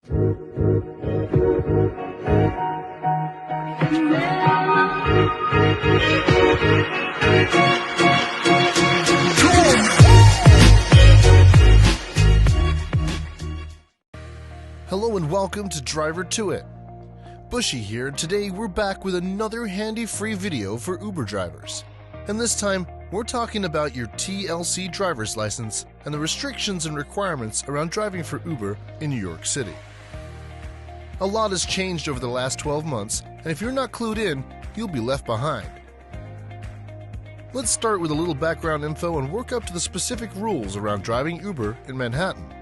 Hello and welcome to Driver to It. Bushy here, and today we're back with another handy free video for Uber drivers. And this time, we're talking about your TLC driver's license and the restrictions and requirements around driving for Uber in New York City. A lot has changed over the last 12 months, and if you're not clued in, you'll be left behind. Let's start with a little background info and work up to the specific rules around driving Uber in Manhattan.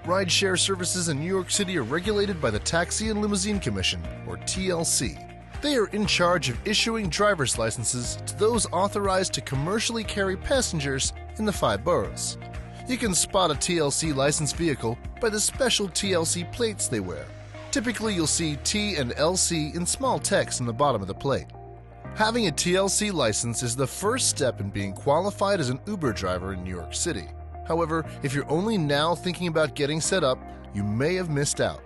Rideshare services in New York City are regulated by the Taxi and Limousine Commission, or TLC. They are in charge of issuing driver's licenses to those authorized to commercially carry passengers in the 5 boroughs. You can spot a TLC licensed vehicle by the special TLC plates they wear. Typically, you'll see T and LC in small text on the bottom of the plate. Having a TLC license is the first step in being qualified as an Uber driver in New York City. However, if you're only now thinking about getting set up, you may have missed out.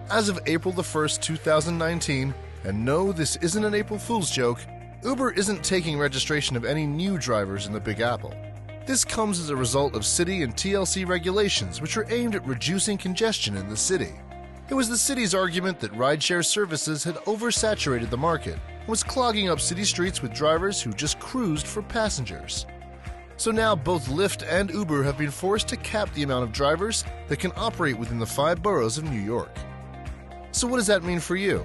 As of April 1st, 2019, and no, this isn't an April Fool's joke, Uber isn't taking registration of any new drivers in the Big Apple. This comes as a result of city and TLC regulations which are aimed at reducing congestion in the city. It was the city's argument that rideshare services had oversaturated the market and was clogging up city streets with drivers who just cruised for passengers. So now both Lyft and Uber have been forced to cap the amount of drivers that can operate within the 5 boroughs of New York. So what does that mean for you?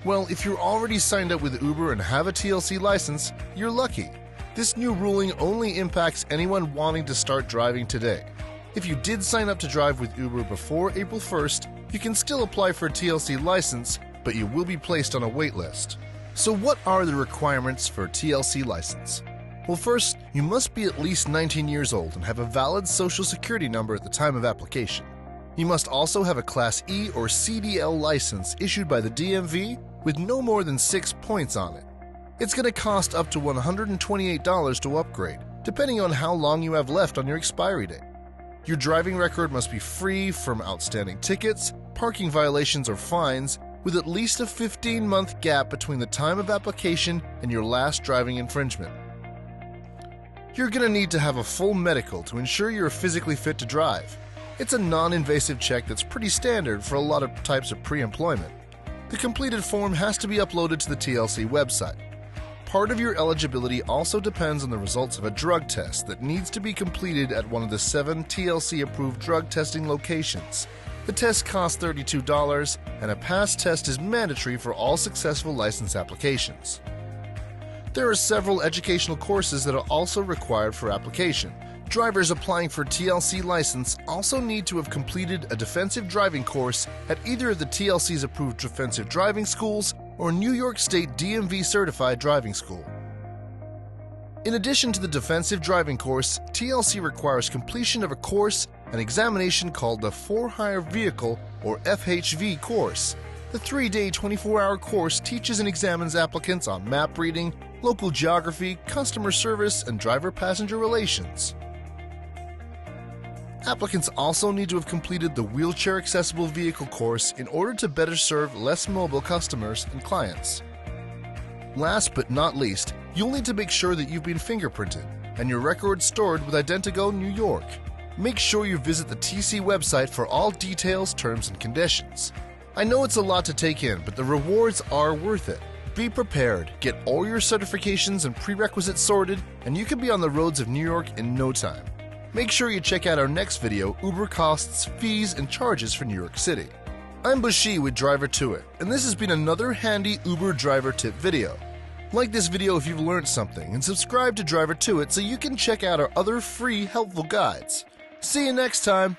Well, if you're already signed up with Uber and have a TLC license, you're lucky. This new ruling only impacts anyone wanting to start driving today. If you did sign up to drive with Uber before April 1st, you can still apply for a TLC license, but you will be placed on a wait list. So what are the requirements for a TLC license? Well, first, you must be at least 19 years old and have a valid social security number at the time of application. You must also have a Class E or CDL license issued by the DMV with no more than 6 points on it. It's going to cost up to $128 to upgrade, depending on how long you have left on your expiry date. Your driving record must be free from outstanding tickets, parking violations, or fines, with at least a 15-month gap between the time of application and your last driving infringement. You're going to need to have a full medical to ensure you're physically fit to drive. It's a non-invasive check that's pretty standard for a lot of types of pre-employment. The completed form has to be uploaded to the TLC website. Part of your eligibility also depends on the results of a drug test that needs to be completed at one of the 7 TLC-approved drug testing locations. The test costs $32, and a pass test is mandatory for all successful license applications. There are several educational courses that are also required for application. Drivers applying for TLC license also need to have completed a defensive driving course at either of the TLC's approved defensive driving schools or New York State DMV certified driving school. In addition to the defensive driving course, TLC requires completion of a course, an examination called the For-Hire Vehicle or FHV course. The 3-day, 24-hour course teaches and examines applicants on map reading, local geography, customer service, and driver-passenger relations. Applicants also need to have completed the wheelchair-accessible vehicle course in order to better serve less mobile customers and clients. Last but not least, you'll need to make sure that you've been fingerprinted and your record stored with Identigo New York. Make sure you visit the TC website for all details, terms, and conditions. I know it's a lot to take in, but the rewards are worth it. Be prepared, get all your certifications and prerequisites sorted, and you can be on the roads of New York in no time. Make sure you check out our next video, Uber Costs, Fees, and Charges for New York City. I'm Bushy with Driver to It, and this has been another handy Uber driver tip video. Like this video if you've learned something, and subscribe to Driver to It so you can check out our other free helpful guides. See you next time!